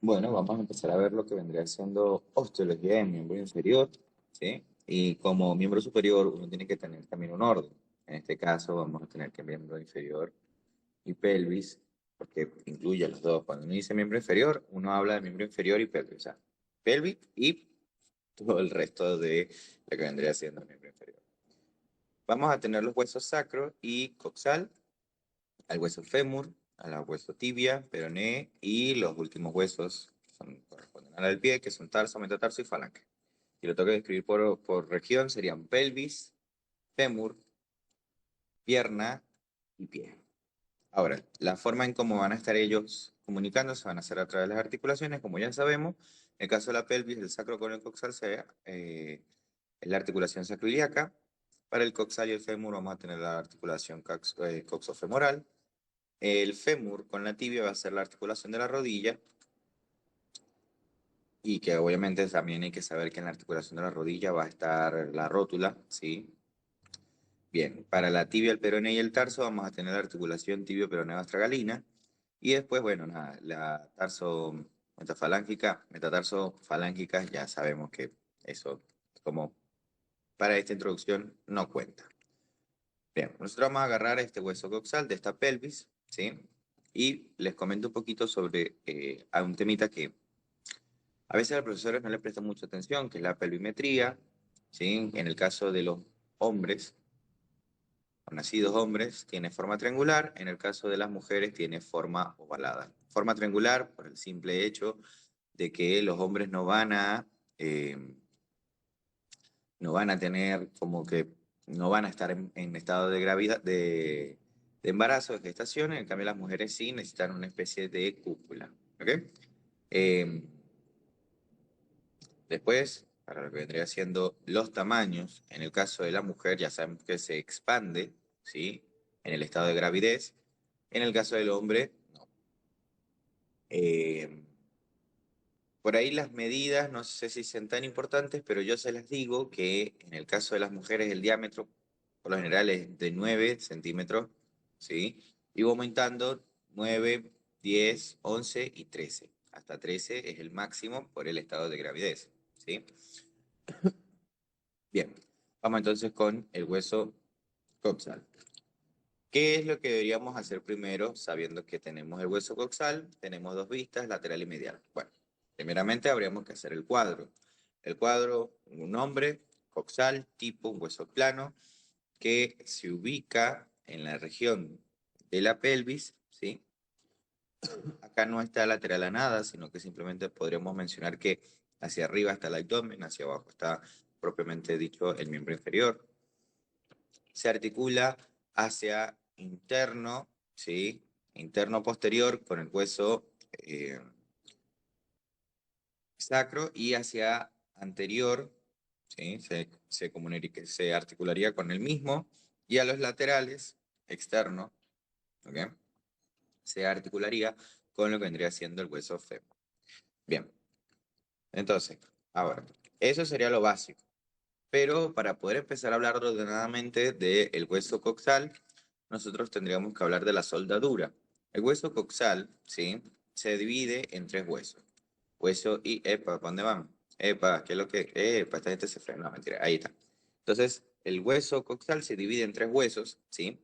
Bueno, vamos a empezar a ver lo que vendría siendo osteología de miembro inferior, ¿sí? Y como miembro superior uno tiene que tener también un orden. En este caso vamos a tener que miembro inferior y pelvis, porque incluye los dos. Cuando uno dice miembro inferior, uno habla de miembro inferior y pelvis, o sea, pelvis y todo el resto de lo que vendría siendo miembro inferior. Vamos a tener los huesos sacro y coxal, al hueso fémur, al hueso tibia, peroné y los últimos huesos que corresponden al pie, que son tarso, metatarso y falange. Si lo tengo que describir por región, serían pelvis, fémur, pierna y pie. Ahora, la forma en cómo van a estar ellos comunicándose van a ser a través de las articulaciones, como ya sabemos. En el caso de la pelvis, el sacro con el coxal es la articulación sacroiliaca. Para el coxal y el fémur vamos a tener la articulación coxofemoral. El fémur con la tibia va a ser la articulación de la rodilla y que obviamente también hay que saber que en la articulación de la rodilla va a estar la rótula, ¿sí? Bien, para la tibia, el peroné y el tarso vamos a tener la articulación tibio-peroneo astragalina y después, bueno, nada, la tarso metafalángica, metatarso falángica, ya sabemos que eso como para esta introducción no cuenta. Bien, nosotros vamos a agarrar este hueso coxal de esta pelvis, ¿sí? Y les comento un poquito sobre a un temita que a veces a los profesores no le prestan mucha atención, que es la pelvimetría, ¿sí? En el caso de los hombres, o nacidos hombres, tiene forma triangular, en el caso de las mujeres tiene forma ovalada. Forma triangular por el simple hecho de que los hombres eh, no van a tener como que, no van a estar en estado de gravidad, de embarazo, de gestación, en cambio las mujeres sí necesitan una especie de cúpula, ¿ok? Eh, Después, para lo que vendría siendo los tamaños, en el caso de la mujer ya sabemos que se expande, ¿sí? En el estado de gravidez. En el caso del hombre, no. Eh, por ahí las medidas, no sé si son tan importantes, pero yo se las digo que en el caso de las mujeres el diámetro por lo general es de 9 centímetros, ¿sí? Y va aumentando 9, 10, 11 y 13. Hasta 13 es el máximo por el estado de gravidez, ¿sí? Bien, vamos entonces con el hueso coxal. ¿Qué es lo que deberíamos hacer primero, sabiendo que tenemos el hueso coxal? Tenemos dos vistas, lateral y medial. Bueno, primeramente habríamos que hacer el cuadro. El cuadro, un hombre, coxal, tipo un hueso plano, que se ubica en la región de la pelvis, ¿sí? Acá no está lateral a nada, sino que simplemente podríamos mencionar que hacia arriba está el abdomen, hacia abajo está propiamente dicho el miembro inferior. Se articula hacia interno, ¿sí? Interno posterior con el hueso sacro y hacia anterior, ¿sí? Se articularía con el mismo y a los laterales, externo, ¿ok? Se articularía con lo que vendría siendo el hueso fémur. Bien, entonces, ahora, eso sería lo básico. Pero para poder empezar a hablar ordenadamente del hueso coxal, nosotros tendríamos que hablar de la soldadura. El hueso coxal, ¿sí? Se divide en tres huesos. Hueso y... Epa, ¿para dónde van? Epa, ¿qué es lo que...? Epa, esta gente se frena. No, mentira, ahí está. Entonces, el hueso coxal se divide en tres huesos, ¿sí?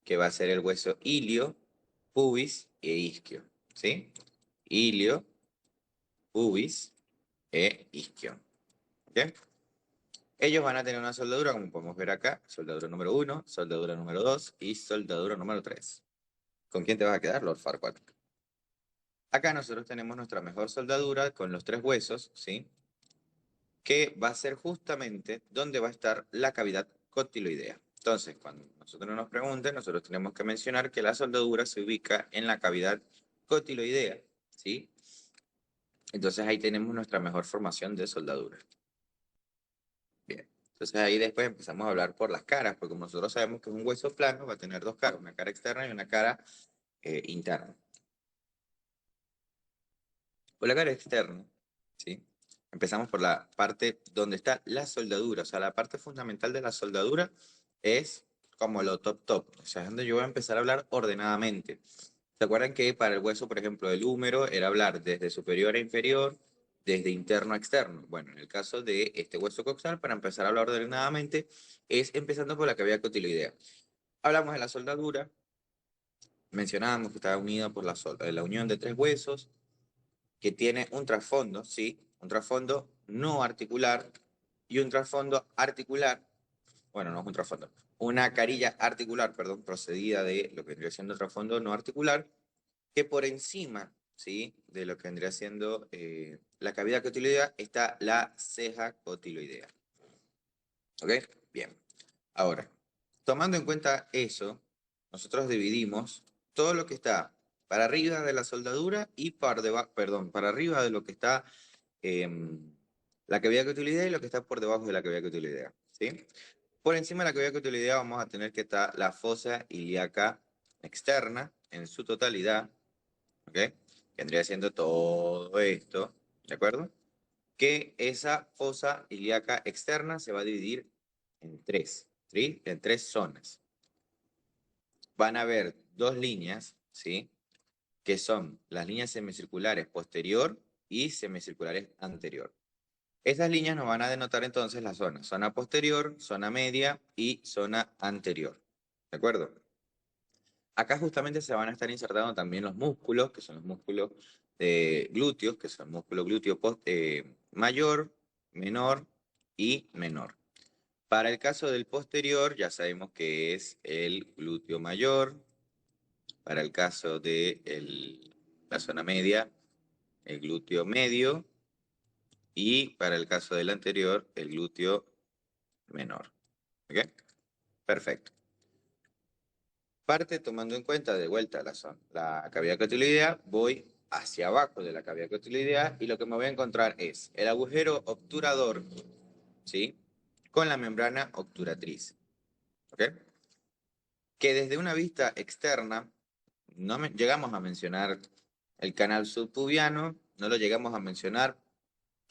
Que va a ser el hueso ilio, pubis e isquio, ¿sí? Ilio, pubis e isquio. ¿Ok? Ellos van a tener una soldadura, como podemos ver acá, soldadura número 1, soldadura número 2 y soldadura número 3. ¿Con quién te vas a quedar, Lord Farquaad? Acá nosotros tenemos nuestra mejor soldadura con los tres huesos, ¿sí? Que va a ser justamente donde va a estar la cavidad cotiloidea. Entonces, cuando nosotros nos pregunten, nosotros tenemos que mencionar que la soldadura se ubica en la cavidad cotiloidea, ¿sí? Entonces ahí tenemos nuestra mejor formación de soldadura. Bien. Entonces ahí después empezamos a hablar por las caras, porque como nosotros sabemos que es un hueso plano, va a tener dos caras, una cara externa y una cara interna. Por la cara externa, ¿sí? Empezamos por la parte donde está la soldadura, o sea, la parte fundamental de la soldadura es como lo top top, o sea, es donde yo voy a empezar a hablar ordenadamente. ¿Se acuerdan que para el hueso, por ejemplo, del húmero era hablar desde superior a inferior, desde interno a externo? Bueno, en el caso de este hueso coxal, para empezar a hablar ordenadamente, es empezando por la cavidad cotiloidea. Hablamos de la soldadura, mencionábamos que está unida por la unión de tres huesos, que tiene un trasfondo, ¿sí? Un trasfondo no articular y un trasfondo articular, bueno, no es un trasfondo, una carilla articular, perdón, procedida de lo que vendría siendo el trasfondo no articular, que por encima, ¿sí? De lo que vendría siendo la cavidad cotiloidea está la ceja cotiloidea. ¿Ok? Bien. Ahora, tomando en cuenta eso, nosotros dividimos todo lo que está para arriba de la soldadura y para debajo, perdón, para arriba de lo que está la cavidad cotiloidea y lo que está por debajo de la cavidad cotiloidea, ¿sí? Por encima de la cavidad cotiloidea vamos a tener que está la fosa ilíaca externa en su totalidad, ¿ok? Vendría siendo todo esto, ¿de acuerdo? Que esa fosa ilíaca externa se va a dividir en tres, ¿sí? En tres zonas. Van a haber dos líneas, ¿sí? Que son las líneas semicirculares posterior y semicirculares anterior. Esas líneas nos van a denotar entonces las zonas, zona posterior, zona media y zona anterior, ¿de acuerdo? Acá justamente se van a estar insertando también los músculos, que son los músculos de glúteos, que son músculo glúteo mayor, menor y menor. Para el caso del posterior, ya sabemos que es el glúteo mayor. Para el caso de la zona media, el glúteo medio. Y para el caso del anterior, el glúteo menor. ¿Ok? Perfecto. Parte tomando en cuenta de vuelta la cavidad cotiloidea, voy hacia abajo de la cavidad cotiloidea y lo que me voy a encontrar es el agujero obturador, ¿sí? Con la membrana obturatriz. ¿Ok? Que desde una vista externa, no llegamos a mencionar el canal subpubiano, no lo llegamos a mencionar,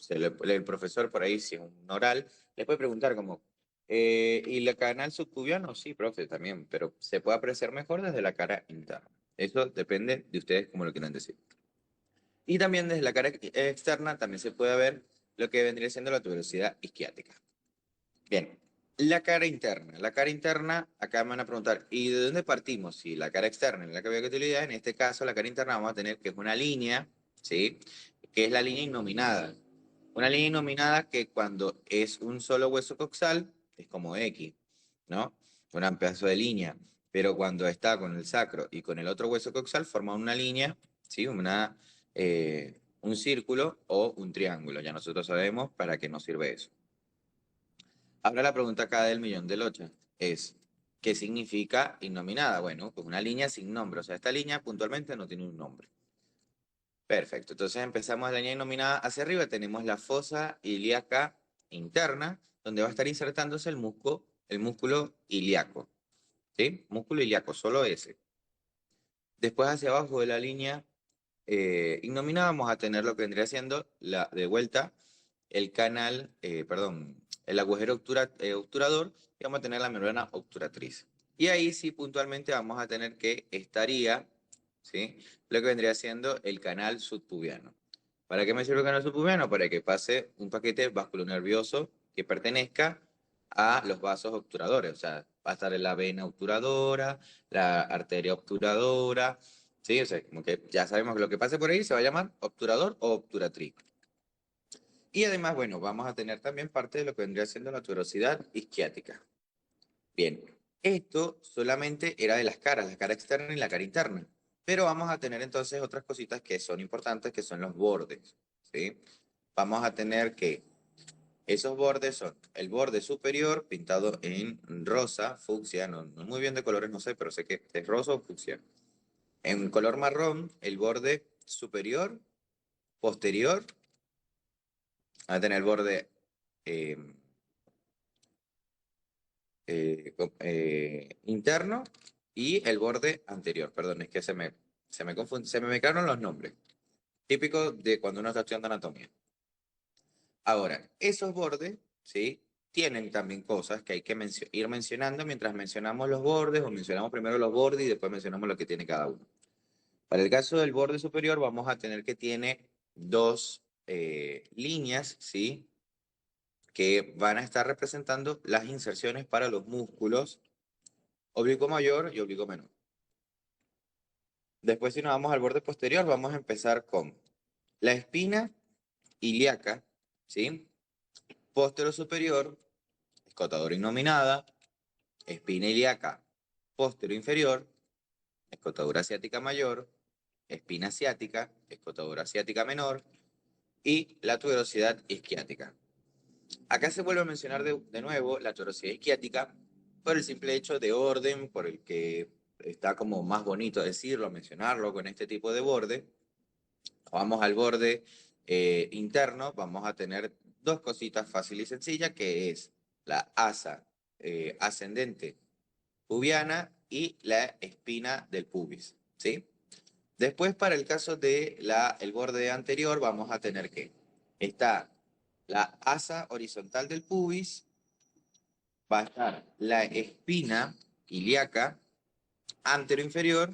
el profesor por ahí, si es un oral, le puede preguntar como, ¿y el canal subpubiano? Sí, profe, también, pero se puede apreciar mejor desde la cara interna. Eso depende de ustedes cómo lo quieran decir. Y también desde la cara externa también se puede ver lo que vendría siendo la tuberosidad isquiática. Bien, la cara interna. La cara interna, acá me van a preguntar, ¿y de dónde partimos? Si la cara externa es la cavidad cotiloidea, en este caso la cara interna vamos a tener que es una línea, ¿sí? Que es la línea innominada. Una línea innominada que cuando es un solo hueso coxal es como X, ¿no? Un pedazo de línea. Pero cuando está con el sacro y con el otro hueso coxal forma una línea, ¿sí? Un círculo o un triángulo. Ya nosotros sabemos para qué nos sirve eso. Ahora la pregunta acá del millón del ocho es, ¿qué significa innominada? Bueno, pues una línea sin nombre. O sea, esta línea puntualmente no tiene un nombre. Perfecto. Entonces empezamos la línea innominada hacia arriba. Tenemos la fosa ilíaca interna, donde va a estar insertándose el músculo ilíaco. ¿Sí? Músculo ilíaco, solo ese. Después hacia abajo de la línea innominada vamos a tener lo que vendría siendo de vuelta el canal, perdón, el agujero obturador y vamos a tener la membrana obturatriz. Y ahí sí puntualmente vamos a tener que estaría, ¿sí? Lo que vendría siendo el canal subpubiano. ¿Para qué me sirve el canal subpubiano? Para que pase un paquete vasculonervioso que pertenezca a los vasos obturadores. O sea, va a estar la vena obturadora, la arteria obturadora, ¿sí? O sea, como que ya sabemos que lo que pase por ahí se va a llamar obturador o obturatriz. Y además, bueno, vamos a tener también parte de lo que vendría siendo la tuberosidad isquiática. Bien, esto solamente era de las caras, la cara externa y la cara interna. Pero vamos a tener entonces otras cositas que son importantes, que son los bordes, ¿sí? Vamos a tener que esos bordes son el borde superior pintado en rosa, fucsia, no muy bien de colores, no sé, pero sé que es rosa o fucsia. En color marrón, el borde superior, posterior, va a tener el borde eh, interno y el borde anterior. Perdón, es que se me confunde, se me mezclaron los nombres. Típico de cuando uno está estudiando anatomía. Ahora, esos bordes, ¿sí? Tienen también cosas que hay que ir mencionando mientras mencionamos los bordes, o mencionamos primero los bordes y después mencionamos lo que tiene cada uno. Para el caso del borde superior vamos a tener que tiene dos líneas, ¿sí? Que van a estar representando las inserciones para los músculos oblicuo mayor y oblicuo menor. Después, si nos vamos al borde posterior, vamos a empezar con la espina ilíaca, ¿sí? Póstero superior, escotadura innominada, espina ilíaca, póstero inferior, escotadura ciática mayor, espina ciática, escotadura ciática menor y la tuberosidad isquiática. Acá se vuelve a mencionar de nuevo la tuberosidad isquiática por el simple hecho de orden, por el que está como más bonito decirlo, mencionarlo con este tipo de borde. Vamos al borde interno, vamos a tener dos cositas fáciles y sencillas, que es la asa ascendente pubiana y la espina del pubis, ¿sí? Después, para el caso de el borde anterior, vamos a tener que está la asa horizontal del pubis, va a estar la espina ilíaca anteroinferior,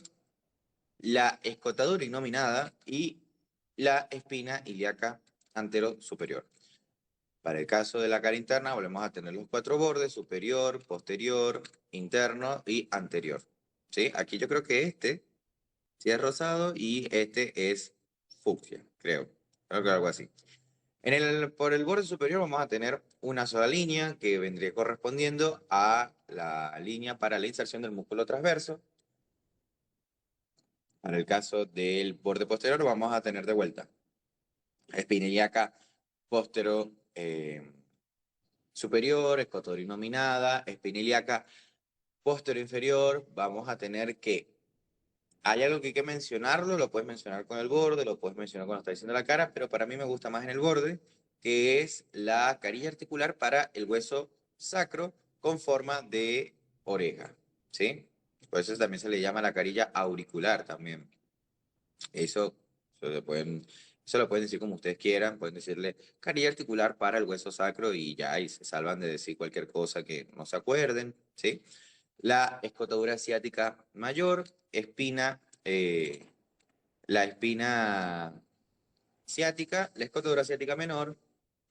la escotadura innominada y la espina ilíaca anterosuperior. Para el caso de la cara interna, volvemos a tener los cuatro bordes: superior, posterior, interno y anterior. ¿Sí? Aquí yo creo que este sí es rosado y este es fucsia, creo. Creo que algo así. Por el borde superior vamos a tener una sola línea que vendría correspondiendo a la línea para la inserción del músculo transverso. Para el caso del borde posterior vamos a tener de vuelta espina ilíaca póstero superior, escotadura innominada, espina ilíaca póstero inferior. Vamos a tener que hay algo que hay que mencionarlo, lo puedes mencionar con el borde, lo puedes mencionar cuando está diciendo la cara, pero para mí me gusta más en el borde, que es la carilla articular para el hueso sacro con forma de oreja, ¿sí? Por eso también se le llama la carilla auricular también. Eso, eso lo pueden decir como ustedes quieran, pueden decirle carilla articular para el hueso sacro y ya, y se salvan de decir cualquier cosa que no se acuerden, ¿sí? La escotadura ciática mayor, la espina ciática, la escotadura ciática menor.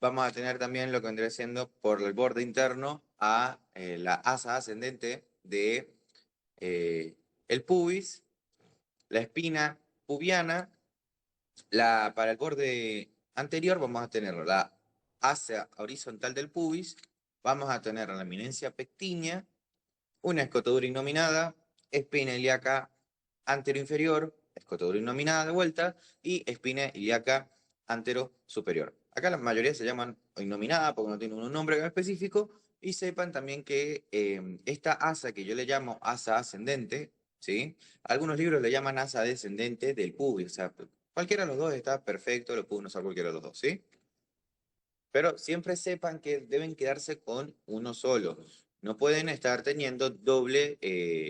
Vamos a tener también lo que vendría siendo por el borde interno a la asa ascendente de el pubis, la espina pubiana. Para el borde anterior vamos a tener la asa horizontal del pubis, vamos a tener la eminencia pectínea, una escotadura innominada, espina ilíaca anteroinferior, escotadura innominada de vuelta, y espina ilíaca anterosuperior. Acá la mayoría se llaman innominada porque no tienen un nombre específico, y sepan también que esta asa que yo le llamo asa ascendente, ¿sí? Algunos libros le llaman asa descendente del pubis, o sea, cualquiera de los dos está perfecto, lo pueden usar cualquiera de los dos, ¿sí? Pero siempre sepan que deben quedarse con uno solo. No pueden estar teniendo doble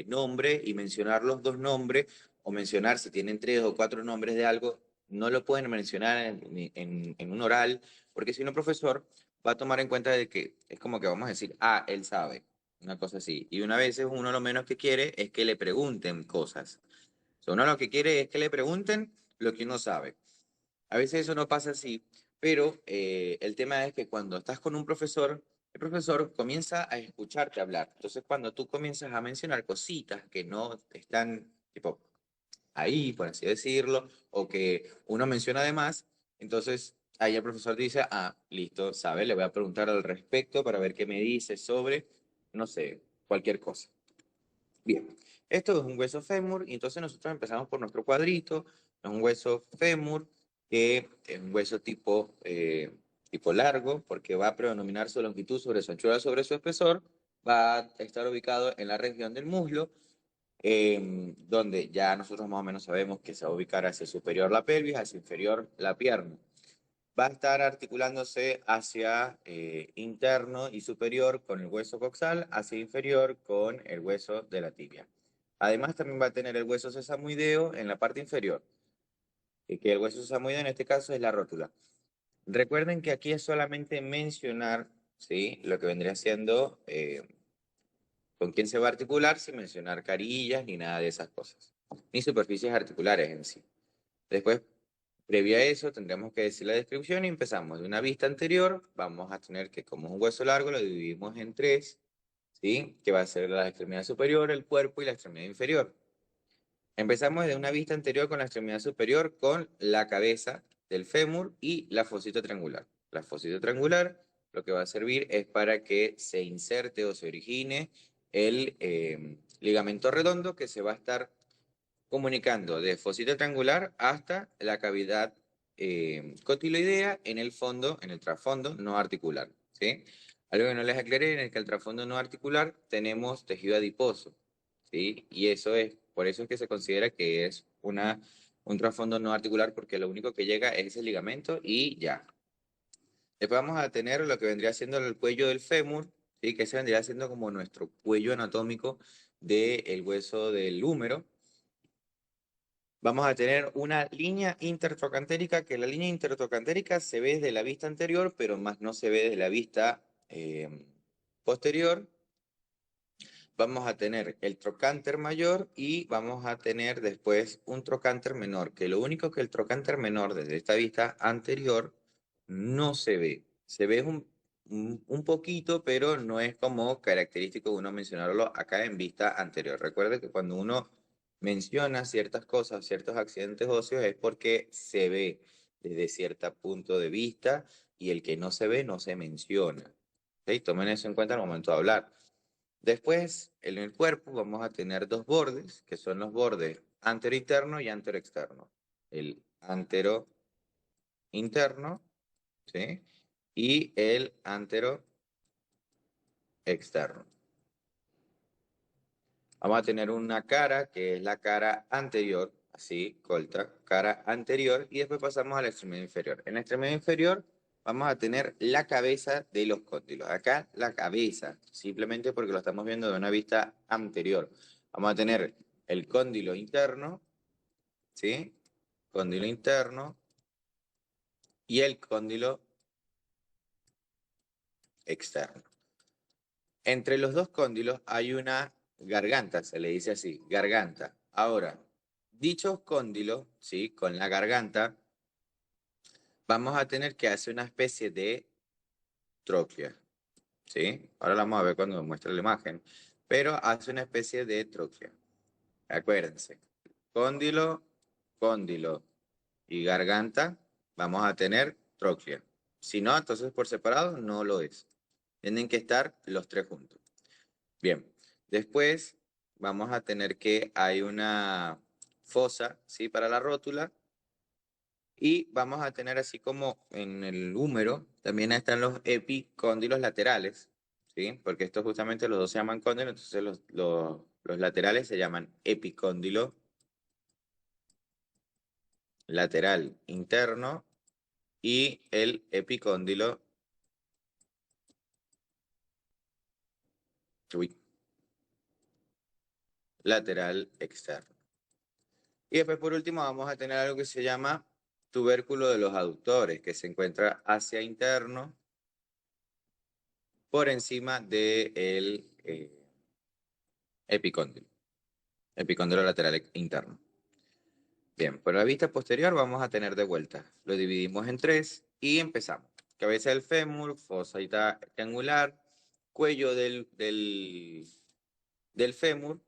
nombre y mencionar los dos nombres, o mencionar si tienen tres o cuatro nombres de algo, no lo pueden mencionar en un oral, porque si no, el profesor va a tomar en cuenta de que es como que vamos a decir, ah, él sabe, una cosa así. Y una vez uno lo menos que quiere es que le pregunten cosas. O sea, uno lo que quiere es que le pregunten lo que uno sabe. A veces eso no pasa así, pero el tema es que cuando estás con un profesor, el profesor comienza a escucharte hablar. Entonces, cuando tú comienzas a mencionar cositas que no están, tipo, ahí, por así decirlo, o que uno menciona además, entonces ahí el profesor dice, ah, listo, sabe, le voy a preguntar al respecto para ver qué me dice sobre, no sé, cualquier cosa. Bien, esto es un hueso fémur y entonces nosotros empezamos por nuestro cuadrito. Es un hueso fémur que es un hueso tipo largo porque va a predominar su longitud sobre su anchura sobre su espesor. Va a estar ubicado en la región del muslo, donde ya nosotros más o menos sabemos que se va a ubicar hacia superior la pelvis, hacia inferior la pierna. Va a estar articulándose hacia interno y superior con el hueso coxal, hacia inferior con el hueso de la tibia. Además, también va a tener el hueso sesamoideo en la parte inferior, y que el hueso sesamoideo en este caso es la rótula. Recuerden que aquí es solamente mencionar, ¿sí?, lo que vendría siendo con quién se va a articular, sin mencionar carillas ni nada de esas cosas. ni superficies articulares en sí. Después, previo a eso, tendremos que decir la descripción y empezamos de una vista anterior. Vamos a tener que, como es un hueso largo, lo dividimos en tres, ¿sí? Que va a ser la extremidad superior, el cuerpo y la extremidad inferior. Empezamos de una vista anterior con la extremidad superior, con la cabeza del fémur y la fosita triangular. La fosita triangular lo que va a servir es para que se inserte o se origine el ligamento redondo que se va a estar comunicando de fosita triangular hasta la cavidad cotiloidea en el fondo, en el trasfondo no articular, ¿sí? Algo que no les aclaré, en el que el trasfondo no articular tenemos tejido adiposo, ¿sí? Y eso es, por eso es que se considera que es un trasfondo no articular, porque lo único que llega es ese ligamento y ya. Después vamos a tener lo que vendría siendo el cuello del fémur, ¿sí? Que ese vendría siendo como nuestro cuello anatómico del hueso del húmero. Vamos a tener una línea intertrocantérica, que la línea intertrocantérica se ve desde la vista anterior, pero más no se ve desde la vista posterior. Vamos a tener el trocánter mayor y vamos a tener después un trocánter menor, que lo único que el trocánter menor desde esta vista anterior no se ve. Se ve un poquito, pero no es como característico uno mencionarlo acá en vista anterior. Recuerde que cuando uno menciona ciertas cosas, ciertos accidentes óseos, es porque se ve desde cierto punto de vista y el que no se ve no se menciona. ¿Sí? Tomen eso en cuenta al momento de hablar. Después, en el cuerpo vamos a tener dos bordes, que son los bordes antero-interno y antero-externo. El antero-interno, ¿sí? Y el antero-externo. Vamos a tener una cara, que es la cara anterior, así, colta, cara anterior, y después pasamos a la extremidad inferior. En la extremidad inferior vamos a tener la cabeza de los cóndilos. Acá la cabeza, simplemente porque lo estamos viendo de una vista anterior. Vamos a tener el cóndilo interno, ¿sí? Cóndilo interno y el cóndilo externo. Entre los dos cóndilos hay una garganta, se le dice así, garganta. Ahora, dichos cóndilos, ¿sí? Con la garganta, vamos a tener que hacer una especie de tróclea, ¿sí? Ahora la vamos a ver cuando muestre la imagen, pero hace una especie de tróclea. Acuérdense, cóndilo, cóndilo y garganta, vamos a tener tróclea. Si no, entonces por separado no lo es. Tienen que estar los tres juntos. Bien, después vamos a tener que hay una fosa, ¿sí? Para la rótula. Y vamos a tener así como en el húmero, también están los epicóndilos laterales, ¿sí? Porque estos justamente los dos se llaman cóndilos, entonces los laterales se llaman epicóndilo lateral interno y el epicóndilo uy, lateral externo. Y después por último vamos a tener algo que se llama tubérculo de los aductores, que se encuentra hacia interno por encima del epicóndilo, epicóndilo lateral interno. Bien, por la vista posterior vamos a tener de vuelta. Lo dividimos en tres y empezamos. Cabeza del fémur, fosa triangular, cuello del fémur.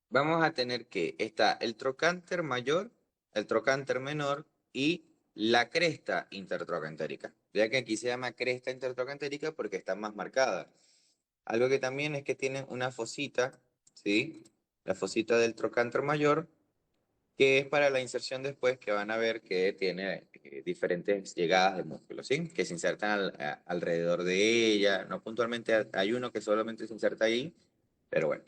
Vamos a tener que está el trocánter mayor, el trocánter menor y la cresta intertrocantérica. Ya que aquí se llama cresta intertrocantérica porque está más marcada. Algo que también es que tiene una fosita, ¿sí? La fosita del trocánter mayor, que es para la inserción después, que van a ver que tiene diferentes llegadas de músculos, ¿sí? Que se insertan alrededor de ella. No puntualmente hay uno que solamente se inserta ahí, pero bueno.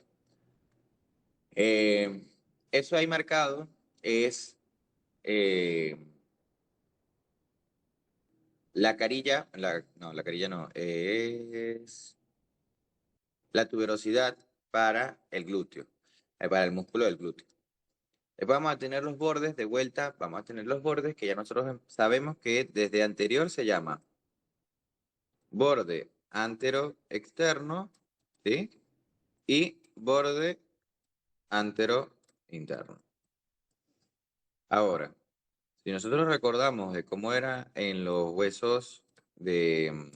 Eh, Eso ahí marcado es eh, la carilla, no, la carilla no, es la tuberosidad para el glúteo, para el músculo del glúteo. Después vamos a tener los bordes de vuelta, vamos a tener los bordes que ya nosotros sabemos que desde anterior se llama borde antero externo, ¿sí? Y borde antero interno. Ahora, si nosotros recordamos de cómo era en los huesos del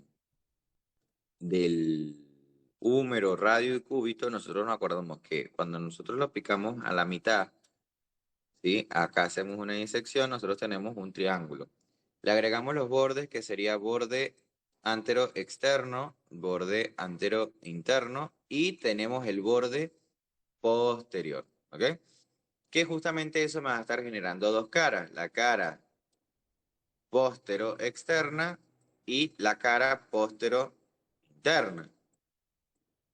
húmero, radio y cúbito, nosotros nos acordamos que cuando nosotros lo picamos a la mitad, ¿sí? Acá hacemos una disección, nosotros tenemos un triángulo. Le agregamos los bordes, que sería borde antero externo, borde antero interno, y tenemos el borde posterior, ¿ok? Que justamente eso me va a estar generando dos caras, la cara póstero externa y la cara póstero interna.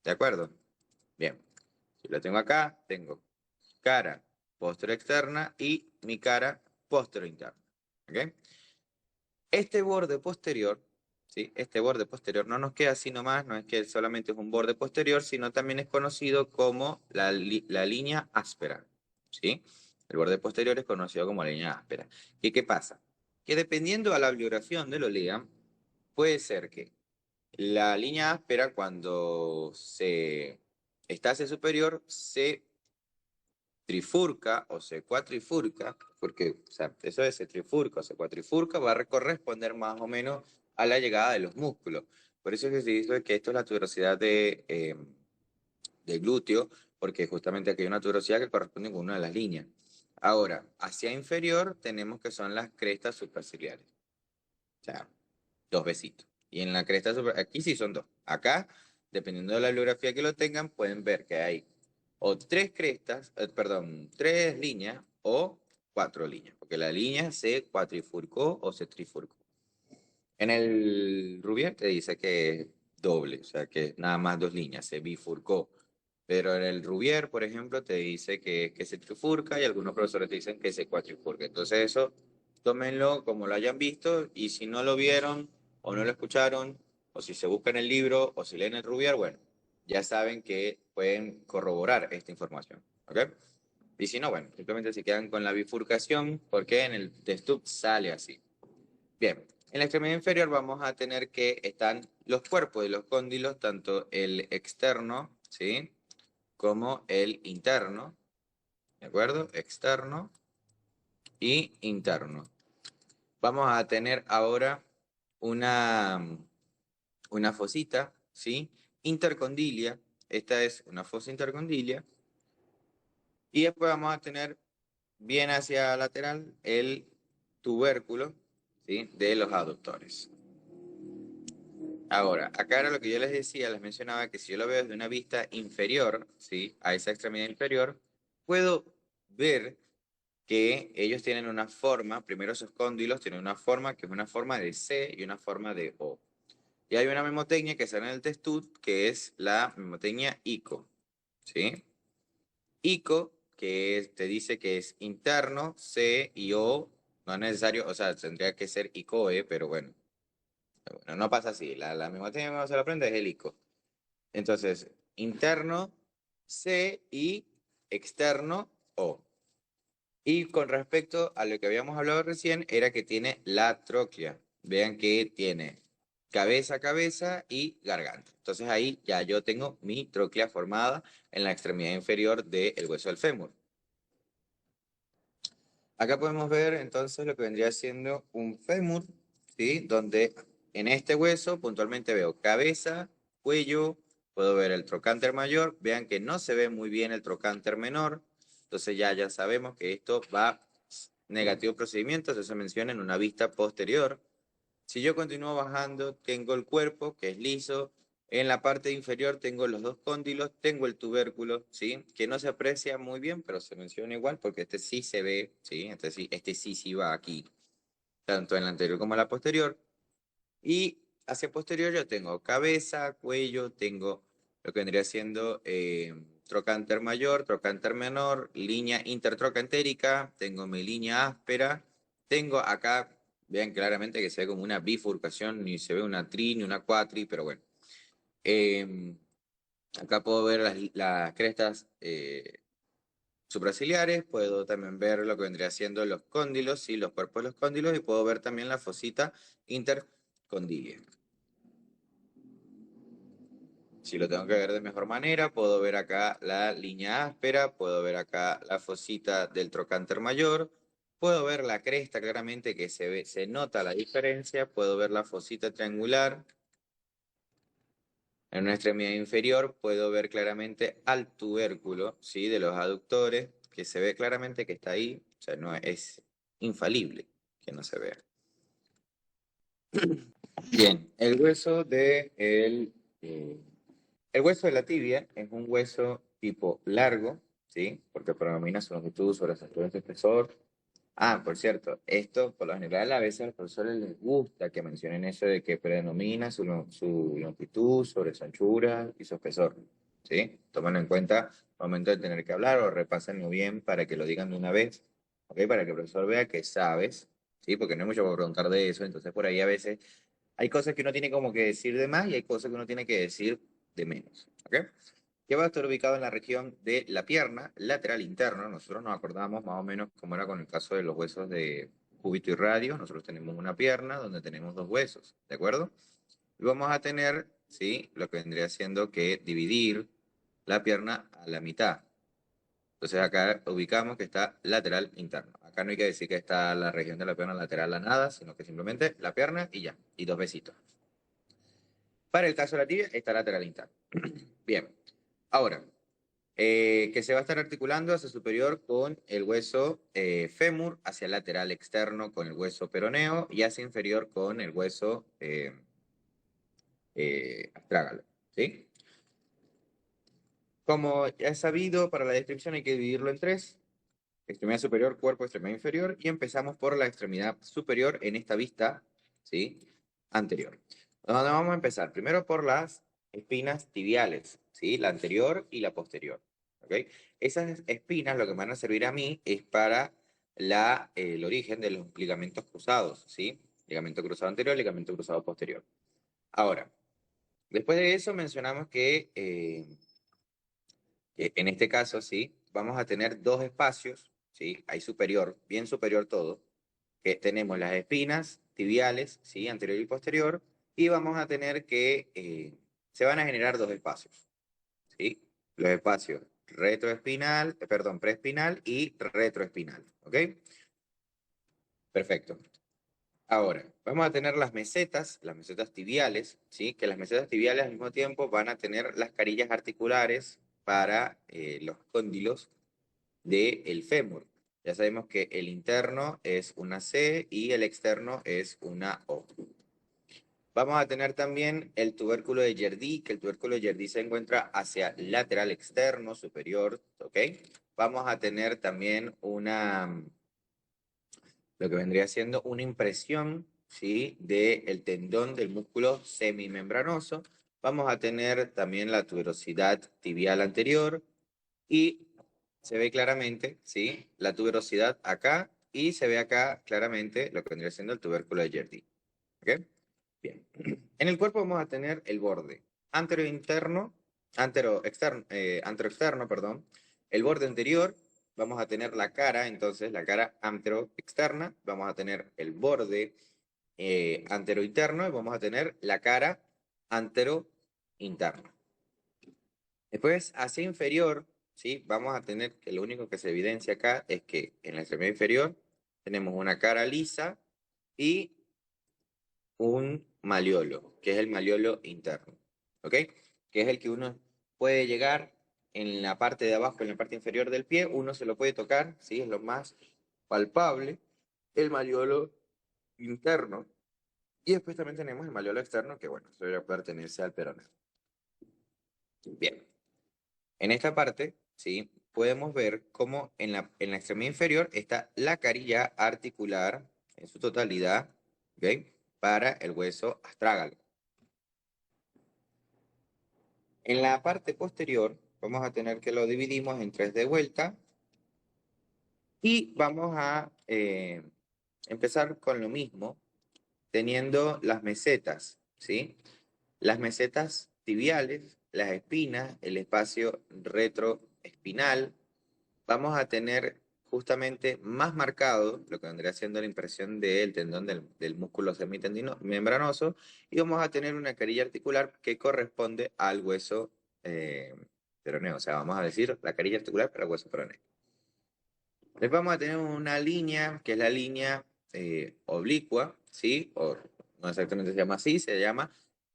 ¿De acuerdo? Bien. Si lo tengo acá, tengo cara póstero externa y mi cara póstero interna. ¿Ok? Este borde posterior, ¿sí? Este borde posterior no nos queda así nomás, no es que solamente es un borde posterior, sino también es conocido como la línea áspera, ¿sí? El borde posterior es conocido como la línea áspera. ¿Y qué pasa? Que dependiendo a la bibliografía de lo lean, puede ser que la línea áspera cuando se está hacia superior se trifurca o se cuatrifurca, porque o sea, eso de se trifurca o se cuatrifurca va a corresponder más o menos a la llegada de los músculos. Por eso es que se dice que esto es la tuberosidad de glúteo, porque justamente aquí hay una tuberosidad que corresponde con una de las líneas. Ahora, hacia inferior tenemos que son las crestas superciliares. O sea, dos besitos. Y en la cresta super, aquí sí son dos. Acá, dependiendo de la bibliografía que lo tengan, pueden ver que hay o tres crestas, perdón, tres líneas o cuatro líneas, porque la línea se cuatrifurcó o se trifurcó. En el Rubier te dice que es doble, o sea que nada más dos líneas, se bifurcó. Pero en el Rubier, por ejemplo, te dice que se trifurca y algunos profesores te dicen que se cuatrifurca. Entonces eso, tómenlo como lo hayan visto y si no lo vieron o no lo escucharon, o si se buscan el libro o si leen el Rubier, bueno, ya saben que pueden corroborar esta información. ¿Ok? Y si no, bueno, simplemente se quedan con la bifurcación porque en el test-tube sale así. Bien, en la extremidad inferior vamos a tener que están los cuerpos de los cóndilos, tanto el externo, ¿sí? Como el interno, ¿de acuerdo? Externo y interno. Vamos a tener ahora una fosita, ¿sí? Intercondilia. Esta es una fosa intercondilia. Y después vamos a tener bien hacia lateral el tubérculo, ¿sí? De los aductores. Ahora, acá era lo que yo les decía, les mencionaba que si yo lo veo desde una vista inferior, ¿sí? A esa extremidad inferior, puedo ver que ellos tienen una forma, primero esos cóndilos tienen una forma que es una forma de C y una forma de O. Y hay una memotecnia que sale en el test-tube que es la memotecnia ICO, ¿sí? ICO, que te dice que es interno, C y O, no es necesario, o sea, tendría que ser ICOE, pero bueno. Bueno, no pasa así. La memotecnia que se lo aprende es el ICO. Entonces, interno C y externo O. Y con respecto a lo que habíamos hablado recién, era que tiene la tróclea. Vean que tiene cabeza a cabeza y garganta. Entonces ahí ya yo tengo mi tróclea formada en la extremidad inferior del hueso del fémur. Acá podemos ver entonces lo que vendría siendo un fémur, ¿sí? Donde en este hueso puntualmente veo cabeza, cuello, puedo ver el trocánter mayor. Vean que no se ve muy bien el trocánter menor. Entonces ya sabemos que esto va negativo procedimiento, eso se menciona en una vista posterior. Si yo continúo bajando, tengo el cuerpo, que es liso. En la parte inferior tengo los dos cóndilos, tengo el tubérculo, ¿sí? Que no se aprecia muy bien, pero se menciona igual porque este sí se ve, ¿sí? Este sí va aquí, tanto en la anterior como en la posterior. Y hacia posterior yo tengo cabeza, cuello, tengo lo que vendría siendo trocánter mayor, trocánter menor, línea intertrocantérica, tengo mi línea áspera, tengo acá, vean claramente que se ve como una bifurcación, ni se ve una tri ni una cuatri, pero bueno. Acá puedo ver las crestas supraciliares, puedo también ver lo que vendría siendo los cóndilos, ¿sí? Los cuerpos de los cóndilos, y puedo ver también la fosita intercondilia. Si lo tengo que ver de mejor manera, puedo ver acá la línea áspera, puedo ver acá la fosita del trocánter mayor, puedo ver la cresta claramente que se nota la diferencia, puedo ver la fosita triangular. En una extremidad inferior puedo ver claramente al tubérculo, ¿sí? De los aductores, que se ve claramente que está ahí, o sea, no es infalible que no se vea. Bien, el hueso de la tibia es un hueso tipo largo, ¿sí? Porque predomina su longitud sobre su espesor. Ah, por cierto, esto por lo general a veces a los profesores les gusta que mencionen eso de que predomina su longitud sobre su anchura y su espesor, ¿sí? Tómenlo en cuenta al momento de tener que hablar o repásenlo bien para que lo digan de una vez, ¿ok? Para que el profesor vea que sabes, ¿sí? Porque no hay mucho por preguntar de eso, entonces por ahí a veces hay cosas que uno tiene como que decir de más y hay cosas que uno tiene que decir de menos, ¿ok? Que va a estar ubicado en la región de la pierna lateral interno. Nosotros nos acordamos más o menos como era con el caso de los huesos de cúbito y radio. Nosotros tenemos una pierna donde tenemos dos huesos, ¿de acuerdo? Y vamos a tener, ¿sí? Lo que vendría siendo que dividir la pierna a la mitad. Entonces acá ubicamos que está lateral interno. Acá no hay que decir que está la región de la pierna lateral a nada, sino que simplemente la pierna y ya, y dos besitos. Para el caso de la tibia, está lateral interno. Bien, ahora, que se va a estar articulando hacia superior con el hueso fémur, hacia lateral externo con el hueso peroneo y hacia inferior con el hueso astrágalo, ¿sí? Como ya es sabido, para la descripción hay que dividirlo en tres: extremidad superior, cuerpo, extremidad inferior, y empezamos por la extremidad superior en esta vista, ¿sí? Anterior. Donde vamos a empezar, primero por las espinas tibiales, ¿sí? La anterior y la posterior, ¿ok? Esas espinas lo que me van a servir a mí es para el origen de los ligamentos cruzados, ¿sí? Ligamento cruzado anterior, ligamento cruzado posterior. Ahora, después de eso mencionamos que en este caso, sí, vamos a tener dos espacios, ¿sí? Hay superior, bien superior todo, que tenemos las espinas tibiales, ¿sí? Anterior y posterior, y vamos a tener que se van a generar dos espacios, ¿sí? Los espacios retroespinal, perdón, preespinal y retroespinal, ¿ok? Perfecto. Ahora, vamos a tener las mesetas tibiales, ¿sí? Que las mesetas tibiales al mismo tiempo van a tener las carillas articulares para los cóndilos del fémur. Ya sabemos que el interno es una C y el externo es una O. Vamos a tener también el tubérculo de Jerdí, que el tubérculo de Jerdí se encuentra hacia lateral externo, superior, ¿ok? Vamos a tener también lo que vendría siendo una impresión, ¿sí? Del tendón del músculo semimembranoso. Vamos a tener también la tuberosidad tibial anterior y se ve claramente, ¿sí? La tuberosidad acá y se ve acá claramente lo que vendría siendo el tubérculo de Jerdí. ¿Ok? Bien. En el cuerpo vamos a tener el borde antero-externo, perdón. El borde anterior, vamos a tener la cara, entonces la cara antero-externa, vamos a tener el borde antero-interno y vamos a tener la cara antero-interna. Después, hacia inferior, ¿sí? Vamos a tener que lo único que se evidencia acá es que en la extremidad inferior tenemos una cara lisa y un maleolo, que es el maleolo interno, ¿ok? Que es el que uno puede llegar en la parte de abajo, en la parte inferior del pie, uno se lo puede tocar, ¿sí? Es lo más palpable, el maleolo interno. Y después también tenemos el maleolo externo, que bueno, eso pertenece al peroneo. Bien. En esta parte, ¿sí? Podemos ver cómo en la extremidad inferior está la carilla articular en su totalidad, ¿ok? Para el hueso astrágalo. En la parte posterior vamos a tener que lo dividimos en tres de vuelta y vamos a empezar con lo mismo, teniendo las mesetas, ¿sí? Las mesetas tibiales, las espinas, el espacio retroespinal. Vamos a tener justamente más marcado, lo que vendría siendo la impresión del tendón del músculo semitendino-membranoso, y vamos a tener una carilla articular que corresponde al hueso peroneo. O sea, vamos a decir la carilla articular para el hueso peroneo. Después vamos a tener una línea, que es la línea oblicua, ¿sí? O no exactamente se llama así, se llama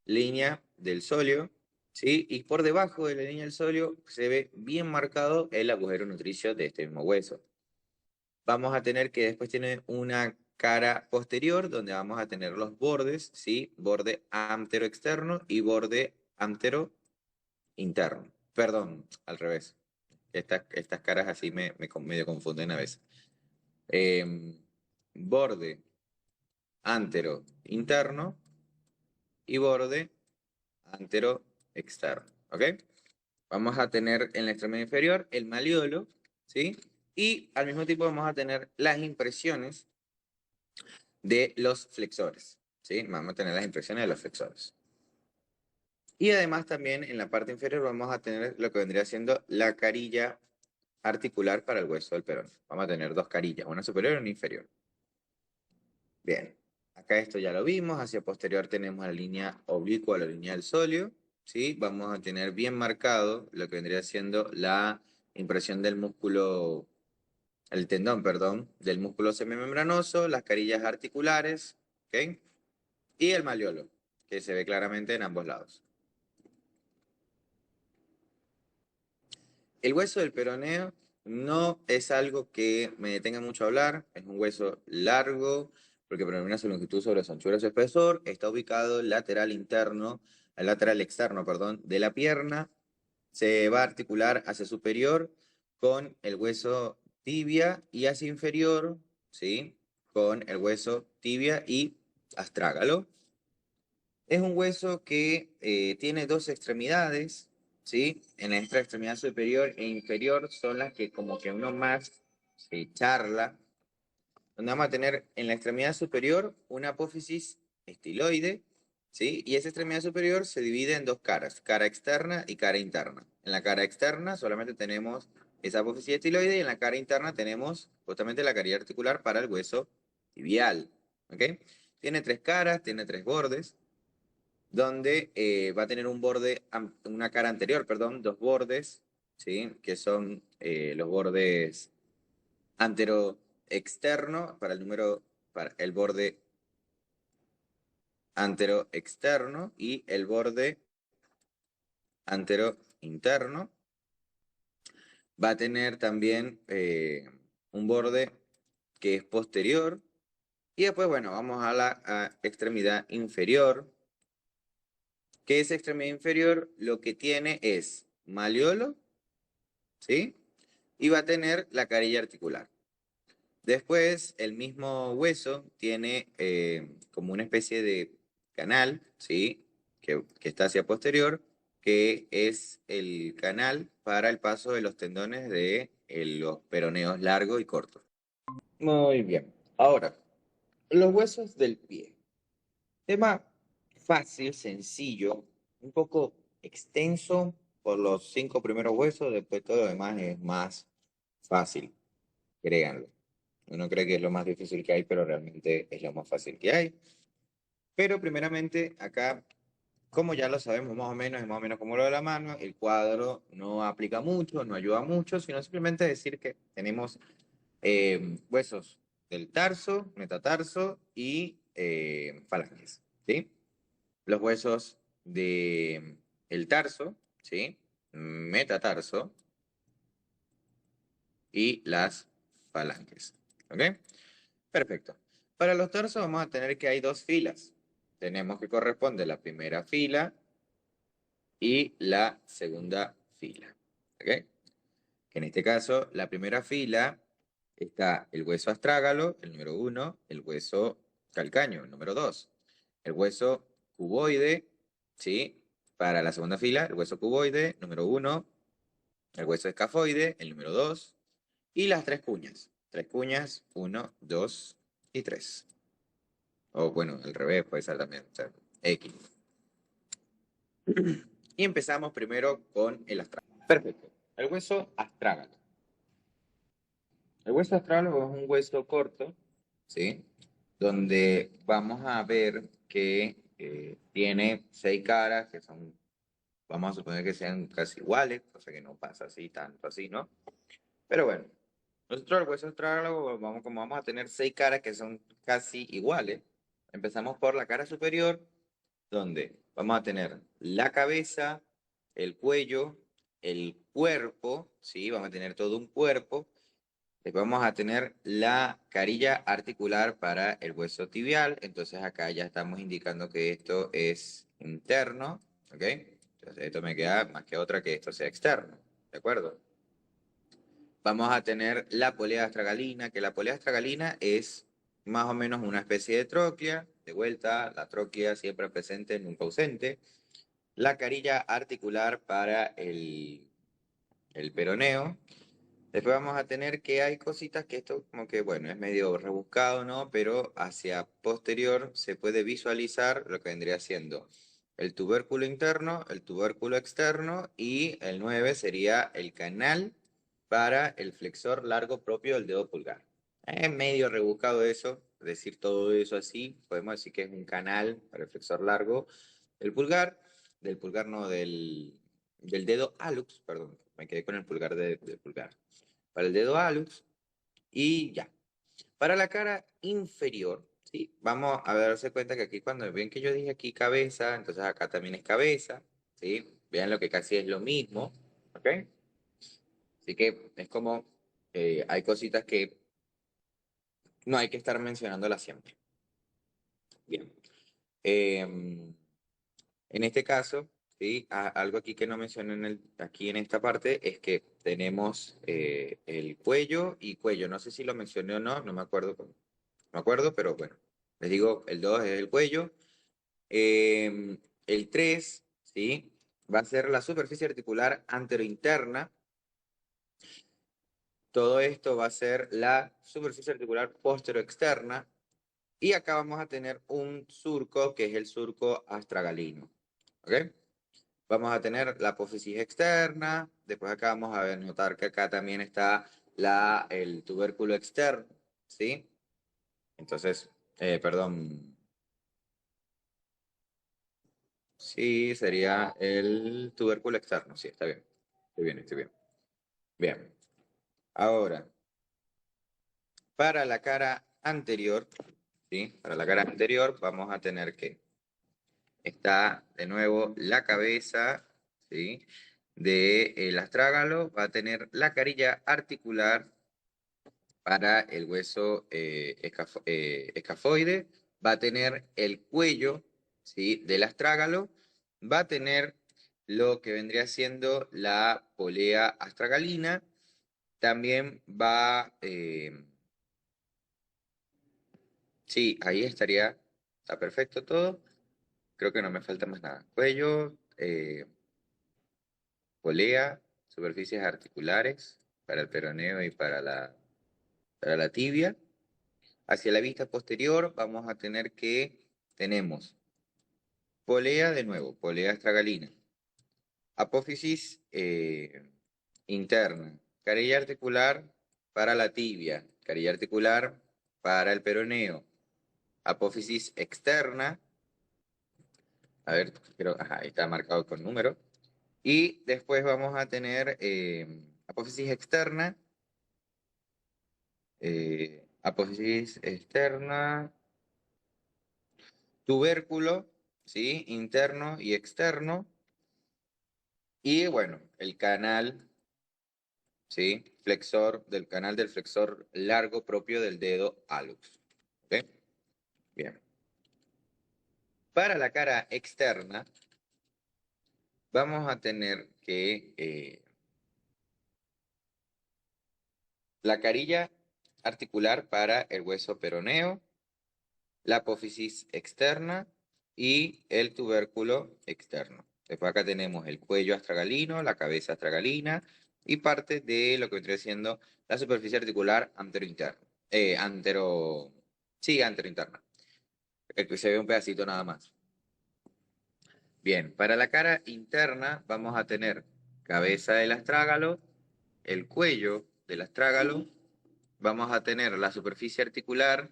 línea del sóleo, ¿sí? Y por debajo de la línea del sóleo se ve bien marcado el agujero nutricio de este mismo hueso. Vamos a tener que después tiene una cara posterior donde vamos a tener los bordes, ¿sí? Borde antero externo y borde antero interno. Perdón, al revés. Estas caras así medio confunden a veces. Borde antero interno y borde antero externo. ¿Ok? Vamos a tener en la extremidad inferior el maleolo, ¿sí? Y al mismo tiempo vamos a tener las impresiones de los flexores, ¿sí? Vamos a tener las impresiones de los flexores. Y además también en la parte inferior vamos a tener lo que vendría siendo la carilla articular para el hueso del peroné. Vamos a tener dos carillas, una superior y una inferior. Bien, acá esto ya lo vimos, hacia posterior tenemos la línea oblicua, la línea del sóleo, ¿sí? Vamos a tener bien marcado lo que vendría siendo la impresión del músculo, el tendón, perdón, del músculo semimembranoso, las carillas articulares, ¿ok? Y el maleolo, que se ve claramente en ambos lados. El hueso del peroneo no es algo que me detenga mucho a hablar, es un hueso largo, porque predomina su longitud sobre su anchura y su espesor, está ubicado lateral interno, lateral externo, perdón, de la pierna, se va a articular hacia superior con el hueso tibia y hacia inferior, ¿sí? Con el hueso tibia y astrágalo. Es un hueso que tiene dos extremidades, ¿sí? En la extremidad superior e inferior son las que como que uno más se charla. Donde vamos a tener en la extremidad superior una apófisis estiloide, ¿sí? Y esa extremidad superior se divide en dos caras, cara externa y cara interna. En la cara externa solamente tenemos esa apófisis estiloide y en la cara interna tenemos justamente la carilla articular para el hueso tibial, ¿ok? Tiene tres caras, tiene tres bordes donde va a tener un borde, una cara anterior, perdón, dos bordes, ¿sí? Que son los bordes antero externo para el borde antero externo y el borde antero interno. Va a tener también un borde que es posterior. Y después, bueno, vamos a la extremidad inferior, que esa extremidad inferior lo que tiene es maleolo, ¿sí? Y va a tener la carilla articular. Después, el mismo hueso tiene como una especie de canal, ¿sí? Que está hacia posterior, que es el canal para el paso de los tendones de los peroneos largos y cortos. Muy bien. Ahora, los huesos del pie. Tema fácil, sencillo, un poco extenso por los 5 primeros huesos, después todo lo demás es más fácil, créanlo. Uno cree que es lo más difícil que hay, pero realmente es lo más fácil que hay. Pero primeramente acá, como ya lo sabemos más o menos, es más o menos como lo de la mano, el cuadro no aplica mucho, no ayuda mucho, sino simplemente decir que tenemos huesos del tarso, metatarso y falanges, ¿sí? Los huesos del tarso, ¿sí? Metatarso y las falanges, ¿ok? Perfecto. Para los torsos vamos a tener que hay dos filas. Tenemos que corresponde la primera fila y la segunda fila. ¿Ok? Que en este caso, la primera fila está el hueso astrágalo, el número 1, el hueso calcáneo, el número 2, el hueso cuboide, ¿sí? Para la segunda fila, el hueso cuboide, número 1, el hueso escafoide, el número 2, y las tres cuñas. Tres cuñas, 1, 2 y 3. O bueno, al revés puede ser también, o sea, X. Y empezamos primero con el astrágalo. Perfecto. El hueso astrágalo. El hueso astrálago es un hueso corto, ¿sí? Donde vamos a ver que tiene 6 caras, que son, vamos a suponer que sean casi iguales, cosa que no pasa así, tanto así, ¿no? Pero bueno, nosotros el hueso astrálago, como vamos a tener 6 caras que son casi iguales, empezamos por la cara superior, donde vamos a tener la cabeza, el cuello, el cuerpo, ¿sí? Vamos a tener todo un cuerpo. Después vamos a tener la carilla articular para el hueso tibial. Entonces acá ya estamos indicando que esto es interno, ¿ok? Entonces esto me queda más que otra que esto sea externo, ¿de acuerdo? Vamos a tener la polea astragalina, que la polea astragalina es más o menos una especie de tróquea. De vuelta, la tróquea siempre presente, nunca ausente. La carilla articular para el peroneo. Después vamos a tener que hay cositas que esto como que, bueno, es medio rebuscado, ¿no? Pero hacia posterior se puede visualizar lo que vendría siendo el tubérculo interno, el tubérculo externo y el 9 sería el canal para el flexor largo propio del dedo pulgar. Es medio rebuscado eso, decir todo eso así, podemos decir que es un canal para el flexor largo del pulgar no, del dedo hallux, perdón, me quedé con el pulgar del pulgar para el dedo hallux y ya. Para la cara inferior, ¿sí? Vamos a darse cuenta que aquí cuando ven que yo dije aquí cabeza, entonces acá también es cabeza, ¿sí? Vean lo que casi es lo mismo, ¿ok? Así que es como, hay cositas que no hay que estar mencionándolas siempre. Bien. En este caso, ¿sí? Algo aquí que no mencioné aquí en esta parte es que tenemos el cuello y cuello. No sé si lo mencioné o no, no me acuerdo. No me acuerdo, pero bueno. Les digo, el 2 es el cuello. El 3, ¿sí? Va a ser la superficie articular anterointerna. Todo esto va a ser la superficie articular posteroexterna. Y acá vamos a tener un surco que es el surco astragalino. ¿Ok? Vamos a tener la apófisis externa. Después acá vamos a ver, notar que acá también está el tubérculo externo. ¿Sí? Entonces, perdón. Sí, sería el tubérculo externo. Sí, está bien. Estoy bien, estoy bien. Bien. Ahora, para la cara anterior, ¿sí? Para la cara anterior vamos a tener que está de nuevo la cabeza, ¿sí? De el astrágalo, va a tener la carilla articular para el hueso escafoide, va a tener el cuello, ¿sí? Del astrágalo, va a tener lo que vendría siendo la polea astragalina, también va, sí, ahí estaría, está perfecto todo, creo que no me falta más nada. Cuello, polea, superficies articulares para el peroneo y para la tibia. Hacia la vista posterior vamos a tener que tenemos polea de nuevo, polea astragalina, apófisis interna, carilla articular para la tibia, carilla articular para el peroneo, apófisis externa, a ver, creo, ajá, ahí está marcado con número, y después vamos a tener apófisis externa, apófisis externa, tubérculo, ¿sí? Interno y externo. Y bueno, el canal, ¿sí? Flexor, del canal del flexor largo propio del dedo hallux. ¿Ok? Bien. Para la cara externa, vamos a tener que la carilla articular para el hueso peroneo, la apófisis externa y el tubérculo externo. Después acá tenemos el cuello astragalino, la cabeza astragalina y parte de lo que vendría siendo la superficie articular anterointerna. Antero, sí, anterointerna. El que se ve un pedacito nada más. Bien, para la cara interna vamos a tener cabeza del astrágalo, el cuello del astrágalo, vamos a tener la superficie articular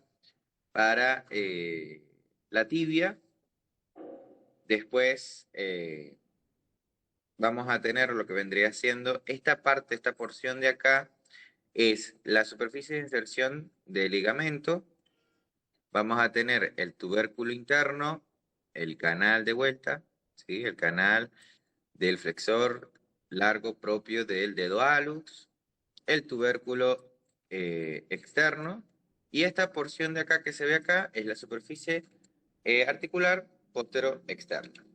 para la tibia. Después vamos a tener lo que vendría siendo esta parte, esta porción de acá, es la superficie de inserción del ligamento. Vamos a tener el tubérculo interno, el canal de vuelta, ¿sí? El canal del flexor largo propio del dedo hallux, el tubérculo externo, y esta porción de acá que se ve acá es la superficie articular postero externa.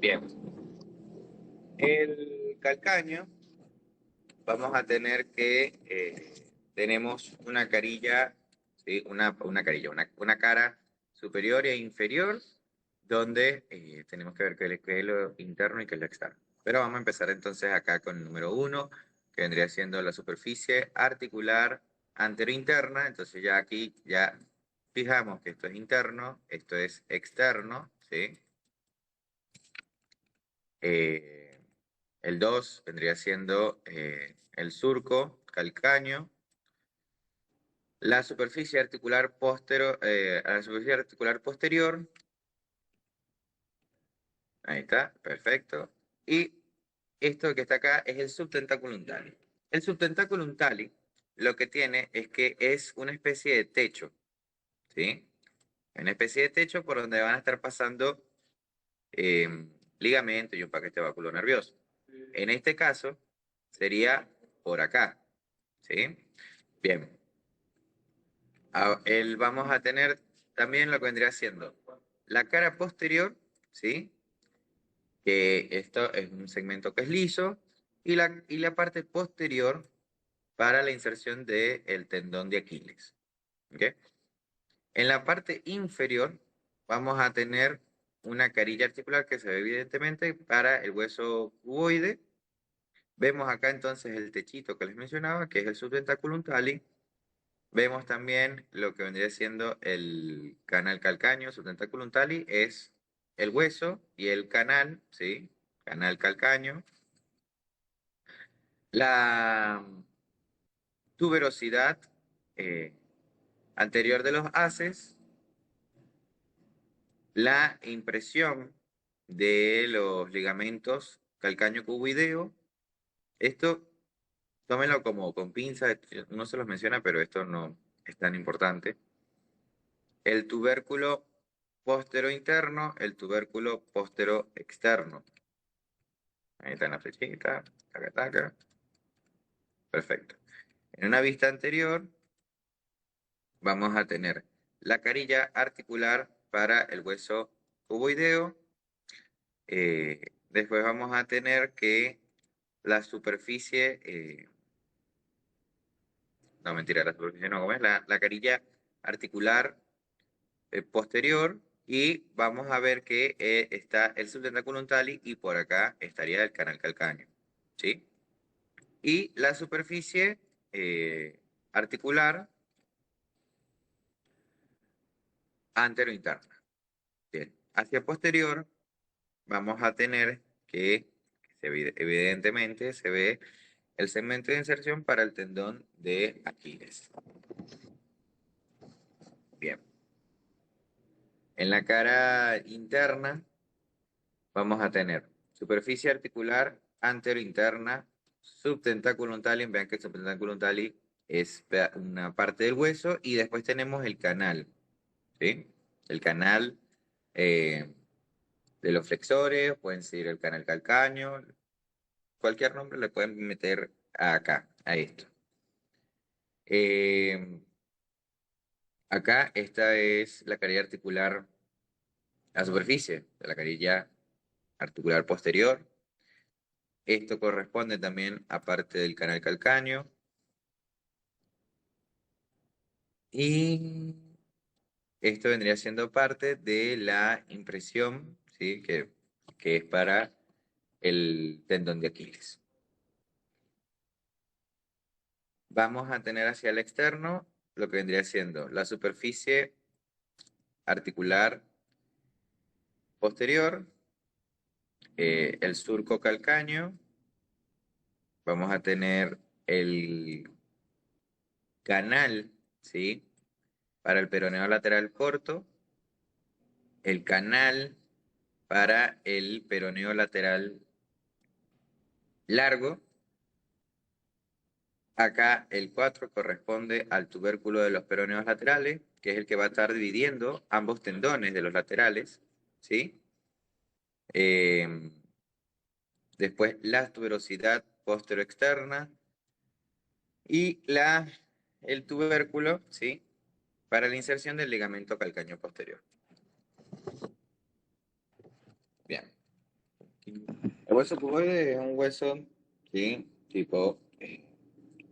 Bien, el calcáneo, vamos a tener que tenemos una carilla, ¿sí? Una cara superior e inferior, donde tenemos que ver qué es lo interno y qué es lo externo. Pero vamos a empezar entonces acá con el número 1, que vendría siendo la superficie articular anterointerna. Entonces ya aquí ya fijamos que esto es interno, esto es externo, ¿sí? El 2 vendría siendo el surco calcáneo. La superficie articular la superficie articular posterior. Ahí está, perfecto. Y esto que está acá es el subtentáculo untali. El subtentáculo untali lo que tiene es que es una especie de techo, ¿sí? Una especie de techo por donde van a estar pasando ligamentos y un paquete báculo nervioso. En este caso sería por acá, ¿sí? Bien. Vamos a tener también lo que vendría siendo la cara posterior, ¿sí? Que esto es un segmento que es liso, y la parte posterior para la inserción del tendón de Aquiles. ¿Ok? En la parte inferior vamos a tener una carilla articular que se ve evidentemente para el hueso cuboide. Vemos acá entonces el techito que les mencionaba, que es el subtentáculum tali. Vemos también lo que vendría siendo el canal calcáneo, subtentáculum tali, es el hueso, y el canal, ¿sí? Canal calcáneo. La tuberosidad anterior de los haces, la impresión de los ligamentos calcáneo-cuboideo. Esto, tómenlo como con pinza, no se los menciona, pero esto no es tan importante. El tubérculo póstero interno, el tubérculo póstero externo. Ahí está en la flechita, taca, taca. Perfecto. En una vista anterior vamos a tener la carilla articular para el hueso cuboideo. Después vamos a tener que la superficie, no mentira, la superficie no, ¿cómo es? La carilla articular posterior, y vamos a ver que está el subtentáculum tali, y por acá estaría el canal calcáneo, ¿sí? Y la superficie articular anterointerna. Bien, hacia posterior vamos a tener que, evidentemente, se ve el segmento de inserción para el tendón de Aquiles. Bien. En la cara interna vamos a tener superficie articular anterointerna, subtentáculum tali. Vean que el subtentáculum tali es una parte del hueso, y después tenemos el canal, ¿sí? El canal de los flexores, pueden seguir el canal calcáneo, cualquier nombre le pueden meter acá, a esto. Acá esta es la carilla articular, la superficie de la carilla articular posterior. Esto corresponde también a parte del canal calcáneo. Y esto vendría siendo parte de la impresión, ¿sí? Que es para el tendón de Aquiles. Vamos a tener hacia el externo lo que vendría siendo la superficie articular posterior, el surco calcáneo. Vamos a tener el canal, ¿sí? Para el peroneo lateral corto, el canal para el peroneo lateral largo. Acá el 4 corresponde al tubérculo de los peroneos laterales, que es el que va a estar dividiendo ambos tendones de los laterales, ¿sí? Eh, Después la tuberosidad posteroexterna y el tubérculo, ¿sí? Para la inserción del ligamento calcáneo posterior. Bien. El hueso cuboide es un hueso, ¿sí? Tipo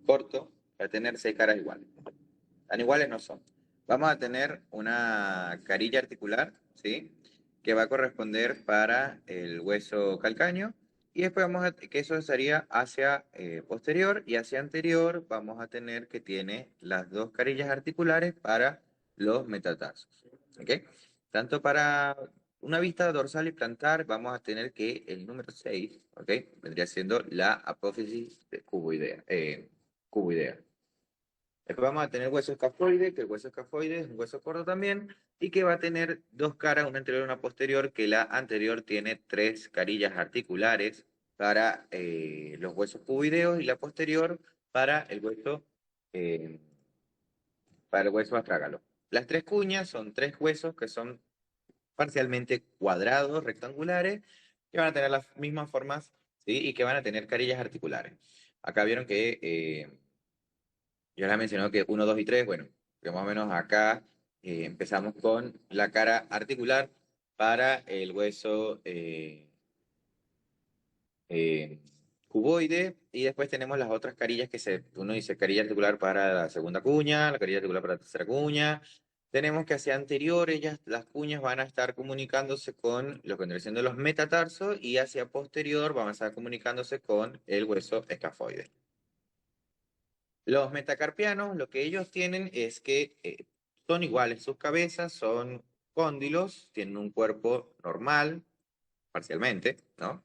corto, va a tener 6 caras iguales. Tan iguales no son. Vamos a tener una carilla articular, ¿sí? Que va a corresponder para el hueso calcáneo. Y después que eso estaría hacia posterior y hacia anterior vamos a tener que tiene las dos carillas articulares para los metatarsos. ¿Ok? Tanto para una vista dorsal y plantar vamos a tener que el número 6, ¿ok? Vendría siendo la apófisis cuboidea. Cuboidea. Después vamos a tener hueso escafoide, que el hueso escafoide es un hueso corto también, y que va a tener dos caras, una anterior y una posterior, que la anterior tiene 3 carillas articulares para los huesos cuboideos y la posterior eh, para el hueso astrágalo. Las 3 cuñas son 3 huesos que son parcialmente cuadrados, rectangulares, que van a tener las mismas formas, ¿sí? Y que van a tener carillas articulares. Acá vieron que yo les mencioné que uno, 2 y 3, bueno, que más o menos acá empezamos con la cara articular para el hueso eh, cuboide y después tenemos las otras carillas uno dice carilla articular para la segunda cuña, la carilla articular para la tercera cuña. Tenemos que hacia anterior, las cuñas van a estar comunicándose con lo que vendría siendo los metatarsos y hacia posterior van a estar comunicándose con el hueso escafoide. Los metacarpianos, lo que ellos tienen es que son iguales, sus cabezas son cóndilos, tienen un cuerpo normal, parcialmente, ¿no?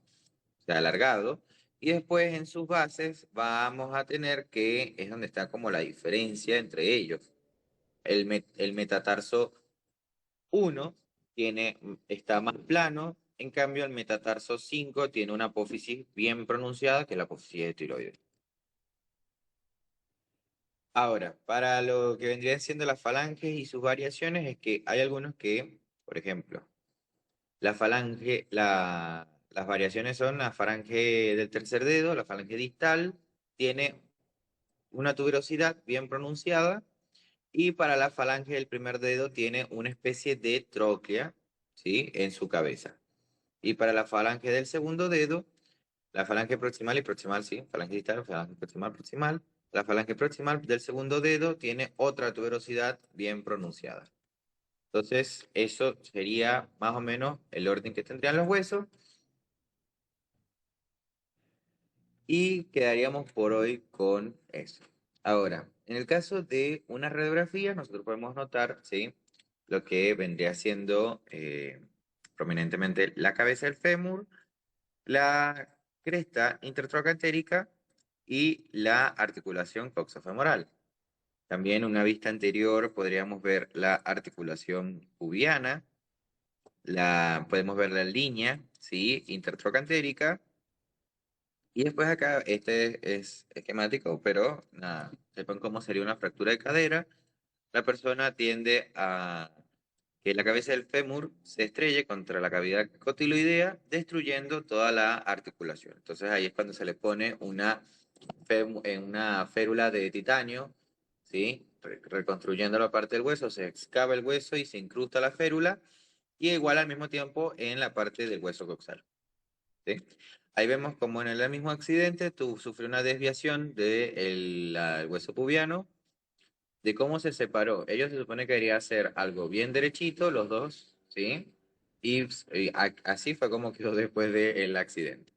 O sea, alargado. Y después en sus bases vamos a tener que, es donde está como la diferencia entre ellos. El metatarso 1 está más plano, en cambio el metatarso 5 tiene una apófisis bien pronunciada, que es la apófisis de tiroides. Ahora, para lo que vendrían siendo las falanges y sus variaciones, es que hay algunos que, por ejemplo, las variaciones son la falange del tercer dedo, la falange distal, tiene una tuberosidad bien pronunciada, y para la falange del primer dedo tiene una especie de tróclea, ¿sí? En su cabeza. Y para la falange del segundo dedo, la falange proximal y proximal, sí, falange distal, falange proximal, proximal. La falange proximal del segundo dedo tiene otra tuberosidad bien pronunciada. Entonces, eso sería más o menos el orden que tendrían los huesos. Y quedaríamos por hoy con eso. Ahora, en el caso de una radiografía, nosotros podemos notar, ¿sí? Lo que vendría siendo prominentemente la cabeza del fémur, la cresta intertrocantérica y la articulación coxofemoral. También en una vista anterior podríamos ver la articulación pubiana, podemos ver la línea, ¿sí? Intertrocantérica. Y después acá, este es esquemático, pero nada, sepan cómo sería una fractura de cadera. La persona tiende a que la cabeza del fémur se estrelle contra la cavidad cotiloidea, destruyendo toda la articulación. Entonces ahí es cuando se le pone una férula de titanio, ¿sí? Reconstruyendo la parte del hueso, se excava el hueso y se incrusta la férula, y igual al mismo tiempo en la parte del hueso coxal. ¿Sí? Ahí vemos como en el mismo accidente tú sufrió una desviación del hueso pubiano, de cómo se separó. Ellos se supone que quería hacer algo bien derechito, los dos, ¿sí? Y así fue como quedó después del accidente.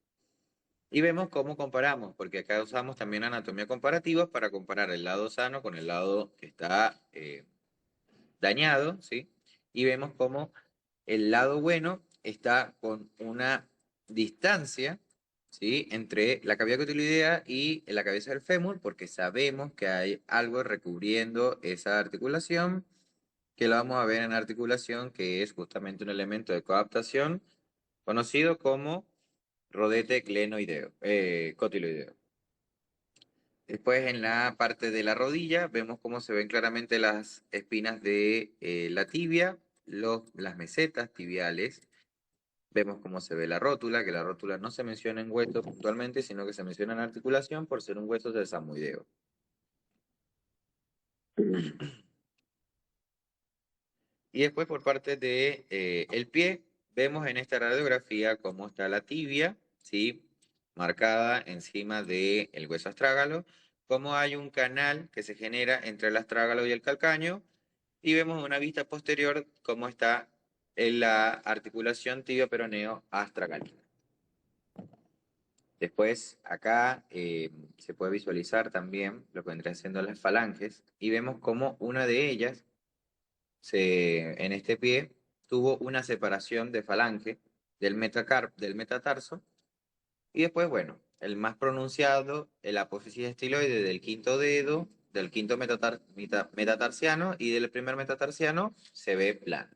Y vemos cómo comparamos, porque acá usamos también anatomía comparativa para comparar el lado sano con el lado que está dañado, ¿sí? Y vemos cómo el lado bueno está con una distancia, ¿sí? Entre la cavidad cotiloidea y la cabeza del fémur, porque sabemos que hay algo recubriendo esa articulación, que lo vamos a ver en articulación, que es justamente un elemento de coadaptación conocido como rodete cotiloideo. Después en la parte de la rodilla vemos cómo se ven claramente las espinas de la tibia, las mesetas tibiales. Vemos cómo se ve la rótula, que la rótula no se menciona en hueso puntualmente, sino que se menciona en articulación por ser un hueso del samoideo. Y después por parte de el pie, vemos en esta radiografía cómo está la tibia, ¿sí? Marcada encima del hueso astrágalo, cómo hay un canal que se genera entre el astrágalo y el calcáneo, y vemos en una vista posterior cómo está en la articulación tibio-peroneo astragalina. Después acá se puede visualizar también lo que vendrían siendo las falanges, y vemos cómo una de ellas en este pie tuvo una separación de falange del metatarso, y después, bueno, el más pronunciado, el apófisis estiloide del quinto dedo, del quinto metatarsiano y del primer metatarsiano se ve plano.